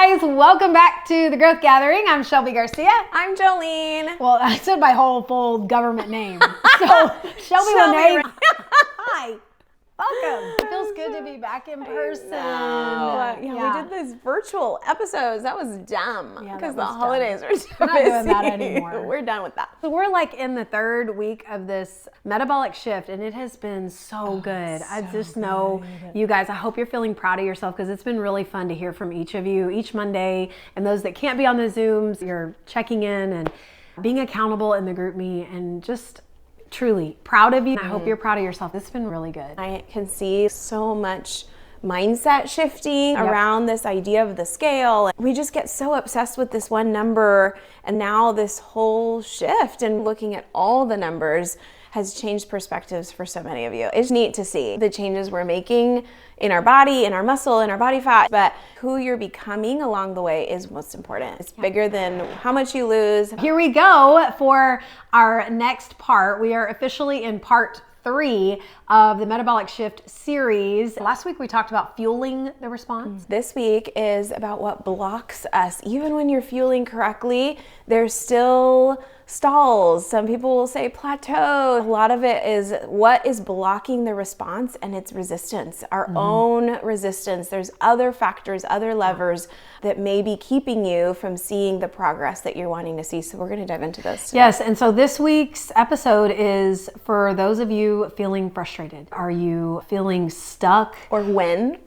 guys, welcome back to the Growth Gathering. I'm Shelby Garcia. I'm Jouleen. Well, I said my whole full government name. So Shelby Lene. Hi. Welcome. It feels good to be back in person. Yeah, we did these virtual episodes. That was dumb because the holidays are so We're not busy. doing that anymore. We're done with that. So we're like in the third week of this metabolic shift, and it has been so good. I just know you guys, I hope you're feeling proud of yourself because it's been really fun to hear from each of you each Monday. And those that can't be on the Zooms, you're checking in and being accountable in the group me and just truly proud of you. I hope you're proud of yourself. This has been really good. I can see so much mindset shifting around this idea of the scale. We just get so obsessed with this one number, and now this whole shift and looking at all the numbers has changed perspectives for so many of you. It's neat to see the changes we're making in our body, in our muscle, in our body fat, but who you're becoming along the way is most important. It's bigger than how much you lose. Here we go for our next part. We are officially in part 3 of the Metabolic Shift series. Last week we talked about fueling the response. This week is about what blocks us. Even when you're fueling correctly, there's still stalls. Some people will say plateau. A lot of it is what is blocking the response, and it's resistance, our own resistance. There's other factors, other levers that may be keeping you from seeing the progress that you're wanting to see. So we're going to dive into this today. Yes, and so this week's episode is for those of you feeling frustrated. Are you feeling stuck? Or when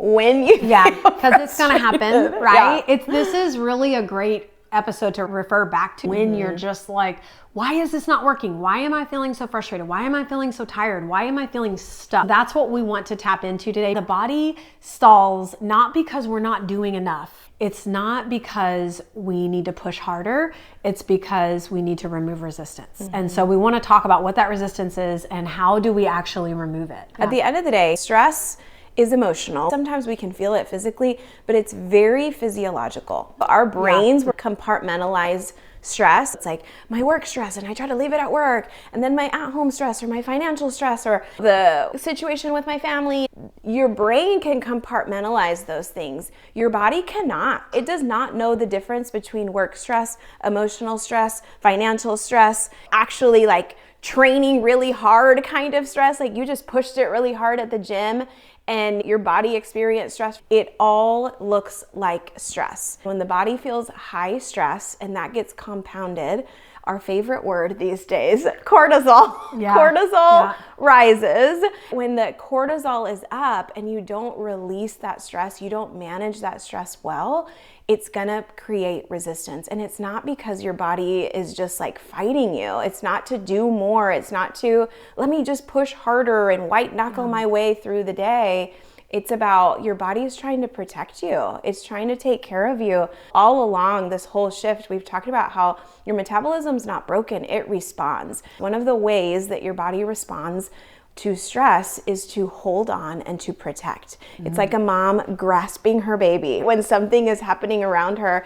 you because it's going to happen, right? Yeah. This is really a great episode to refer back to when you're just like, why is this not working? Why am I feeling so frustrated? Why am I feeling so tired? Why am I feeling stuck? That's what we want to tap into today. The body stalls not because we're not doing enough. It's not because we need to push harder. It's because we need to remove resistance. And so we want to talk about what that resistance is and how do we actually remove it. At the end of the day, stress is emotional. Sometimes we can feel it physically, but it's very physiological. Our brains will compartmentalize stress. It's like my work stress and I try to leave it at work, and then my at-home stress or my financial stress or the situation with my family. Your brain can compartmentalize those things. Your body cannot. It does not know the difference between work stress, emotional stress, financial stress, actually like training really hard kind of stress, like you just pushed it really hard at the gym and your body experienced stress. It all looks like stress. When the body feels high stress and that gets compounded, our favorite word these days, cortisol. Cortisol rises. When the cortisol is up and you don't release that stress, you don't manage that stress well, it's gonna create resistance. And it's not because your body is just like fighting you. It's not to do more. It's not to, let me just push harder and white knuckle my way through the day. It's about your body is trying to protect you. It's trying to take care of you. All along this whole shift, we've talked about how your metabolism's not broken, it responds. One of the ways that your body responds to stress is to hold on and to protect. It's like a mom grasping her baby. When something is happening around her,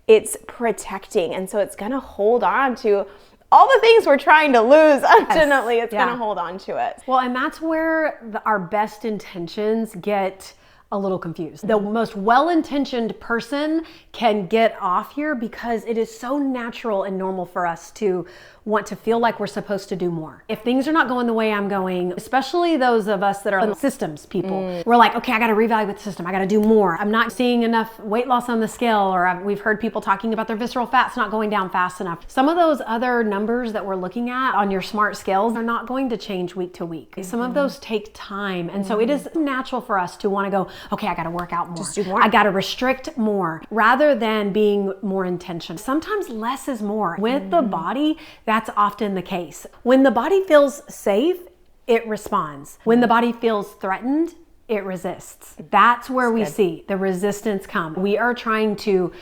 it's protecting. And so it's gonna hold on to all the things we're trying to lose. Ultimately, it's gonna hold on to it. Well, and that's where our best intentions get a little confused. The most well-intentioned person can get off here because it is so natural and normal for us to want to feel like we're supposed to do more. If things are not going the way I'm going, especially those of us that are systems people, we're like, okay, I got to reevaluate the system. I got to do more. I'm not seeing enough weight loss on the scale, or we've heard people talking about their visceral fats not going down fast enough. Some of those other numbers that we're looking at on your smart scales are not going to change week to week. Some of those take time. And so it is natural for us to want to go, okay, I got to work out more. Just do more. I got to restrict more rather than being more intentional. Sometimes less is more. With the body, that's often the case. When the body feels safe, it responds. When the body feels threatened, it resists. That's where we see the resistance come. We are trying to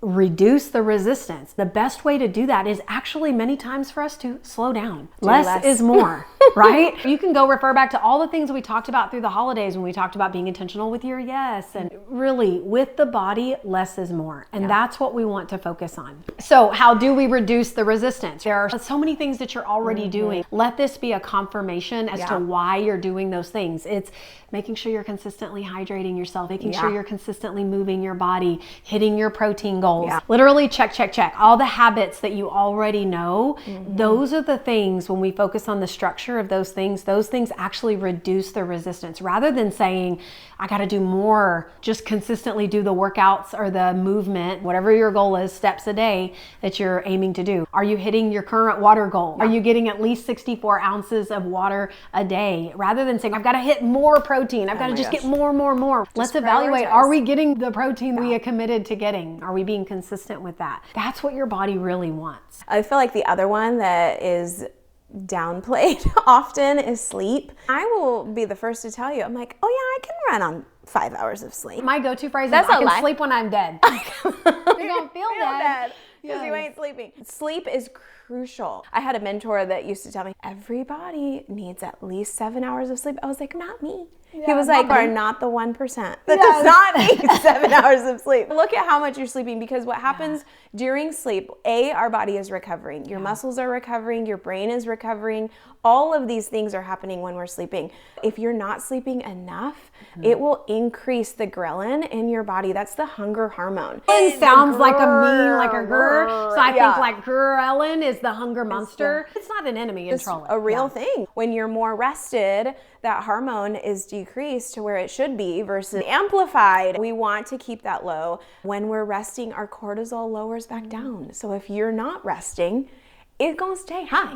reduce the resistance. The best way to do that is actually many times for us to slow down. Less is more. right? You can go refer back to all the things we talked about through the holidays when we talked about being intentional with your yes. And really, with the body, less is more. And that's what we want to focus on. So how do we reduce the resistance? There are so many things that you're already doing. Let this be a confirmation as to why you're doing those things. It's making sure you're consistently hydrating yourself, making sure you're consistently moving your body, hitting your protein goals. Literally check, check, check. All the habits that you already know, those are the things, when we focus on the structure of those things actually reduce the resistance. Rather than saying, I got to do more, just consistently do the workouts or the movement, whatever your goal is, steps a day that you're aiming to do. Are you hitting your current water goal? Are you getting at least 64 ounces of water a day? Rather than saying, I've got to hit more protein, I've got to just get more. Let's evaluate, are we getting the protein we are committed to getting? Are we being consistent with that? That's what your body really wants. I feel like the other one that is downplayed often is sleep. I will be the first to tell you, I'm like, oh yeah, I can run on 5 hours of sleep. My go-to phrase is, I can sleep when I'm dead. You're gonna feel dead. Because you ain't sleeping. Sleep is crucial. I had a mentor that used to tell me, everybody needs at least 7 hours of sleep. I was like, not me. He was like, you are not the 1%. That does not need 7 hours of sleep. Look at how much you're sleeping, because what happens during sleep, our body is recovering. Your muscles are recovering. Your brain is recovering. All of these things are happening when we're sleeping. If you're not sleeping enough, it will increase the ghrelin in your body. That's the hunger hormone. It sounds like a grr. So I think like ghrelin is the hunger monster. It's not an enemy, it's a real thing. When you're more rested, that hormone is decreased to where it should be versus amplified. We want to keep that low. When we're resting, our cortisol lowers back down. So if you're not resting, it's gonna stay high.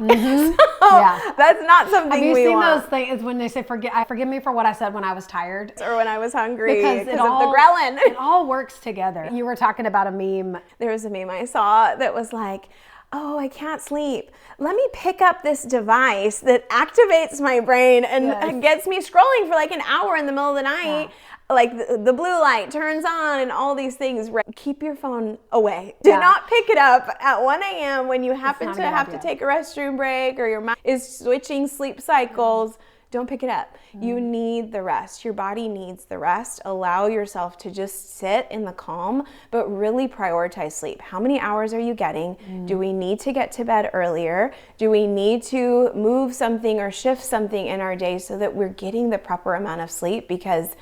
That's not something we want. Have you seen those things when they say, forgive me for what I said when I was tired? Or when I was hungry because of the ghrelin. It all works together. You were talking about a meme. There was a meme I saw that was like, oh, I can't sleep. Let me pick up this device that activates my brain and gets me scrolling for like an hour in the middle of the night. Like the blue light turns on and all these things. Keep your phone away. Do not pick it up at 1 a.m. when you happen to have to take a restroom break or your mind is switching sleep cycles. Don't pick it up. You need the rest. Your body needs the rest. Allow yourself to just sit in the calm, but really prioritize sleep. How many hours are you getting? Do we need to get to bed earlier? Do we need to move something or shift something in our day so that we're getting the proper amount of sleep? Because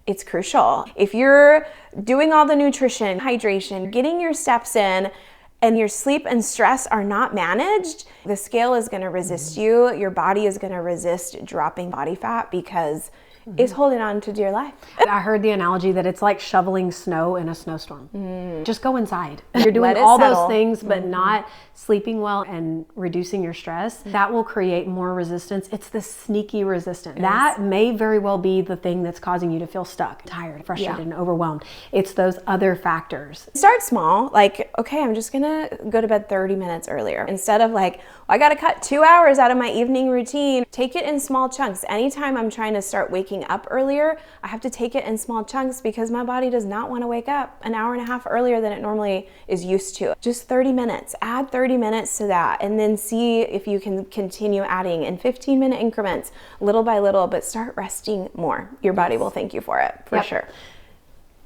it's crucial. If you're doing all the nutrition, hydration, getting your steps in, and your sleep and stress are not managed, the scale is going to resist you. Your body is going to resist dropping body fat because it's holding on to dear life. I heard the analogy that it's like shoveling snow in a snowstorm. Just go inside. You're doing all those things, but not sleeping well and reducing your stress. That will create more resistance. It's the sneaky resistance. That may very well be the thing that's causing you to feel stuck, tired, frustrated, and overwhelmed. It's those other factors. Start small. Like, okay, I'm just gonna go to bed 30 minutes earlier. Instead of like, I gotta cut 2 hours out of my evening routine. Take it in small chunks. Anytime I'm trying to start waking up earlier, I have to take it in small chunks because my body does not want to wake up an hour and a half earlier than it normally is used to. Just 30 minutes. Add 30 minutes to that and then see if you can continue adding in 15-minute increments, little by little, but start resting more. Your body will thank you for it, for sure.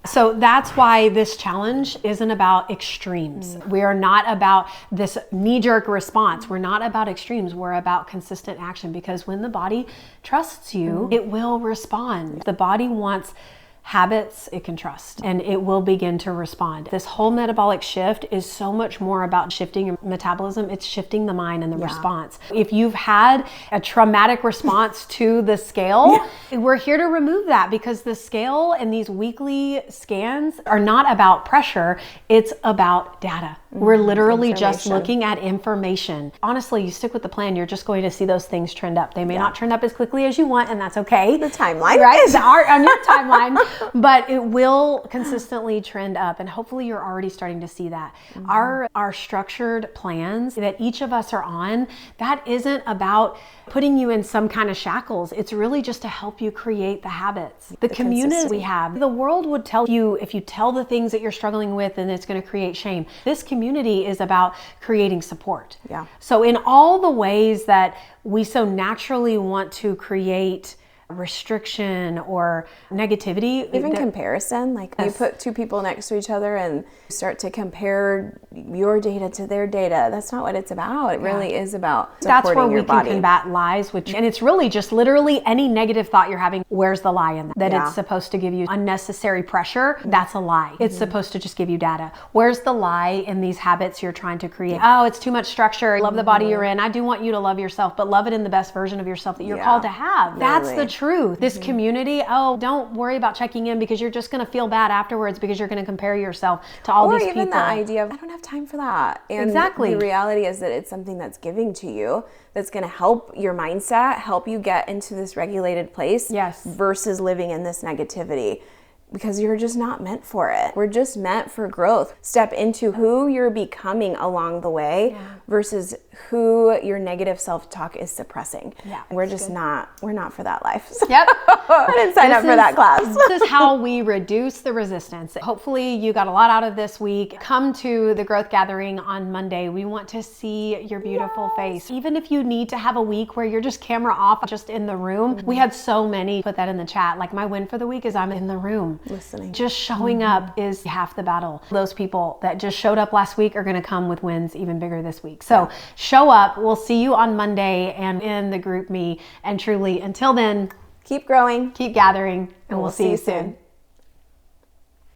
So that's why this challenge isn't about extremes. We are not about this knee-jerk response. We're not about extremes. We're about consistent action, because when the body trusts you, it will respond. The body wants habits it can trust, and it will begin to respond. This whole metabolic shift is so much more about shifting your metabolism. It's shifting the mind and the response. If you've had a traumatic response to the scale, we're here to remove that, because the scale and these weekly scans are not about pressure. It's about data. We're literally just looking at information. Honestly, you stick with the plan, you're just going to see those things trend up. They may not trend up as quickly as you want, and that's okay. The timeline. Right? On your timeline. But it will consistently trend up, and hopefully you're already starting to see that. Our structured plans that each of us are on, that isn't about putting you in some kind of shackles. It's really just to help you create the habits. The community we have. The world would tell you, if you tell the things that you're struggling with, then it's going to create shame. This community community is about creating support. Yeah. So in all the ways that we so naturally want to create restriction or negativity, even comparison, like you put two people next to each other and start to compare your data to their data. That's not what it's about. It really is about supporting that's where your we body. can combat lies, and it's really just literally any negative thought you're having. Where's the lie in that? That it's supposed to give you unnecessary pressure. That's a lie. It's supposed to just give you data. Where's the lie in these habits you're trying to create? Oh, it's too much structure. Love the body you're in. I do want you to love yourself, but love it in the best version of yourself that you're called to have. That's the truth. This community, don't worry about checking in because you're just going to feel bad afterwards because you're going to compare yourself to all these people. Or even the idea of, I don't have time for that. And exactly. The reality is that it's something that's giving to you, that's going to help your mindset, help you get into this regulated place versus living in this negativity. Because you're just not meant for it. We're just meant for growth. Step into who you're becoming along the way versus who your negative self-talk is suppressing. Yeah, we're just not for that life. Yep. I didn't sign up for that class. This is how we reduce the resistance. Hopefully you got a lot out of this week. Come to the growth gathering on Monday. We want to see your beautiful face. Even if you need to have a week where you're just camera off, just in the room. We had so many put that in the chat. Like, my win for the week is I'm in the room. Listening. Just showing up is half the battle. Those people that just showed up last week are going to come with wins even bigger this week. So show up. We'll see you on Monday and in the group me. And truly, until then, keep growing, keep gathering, and we'll see you soon.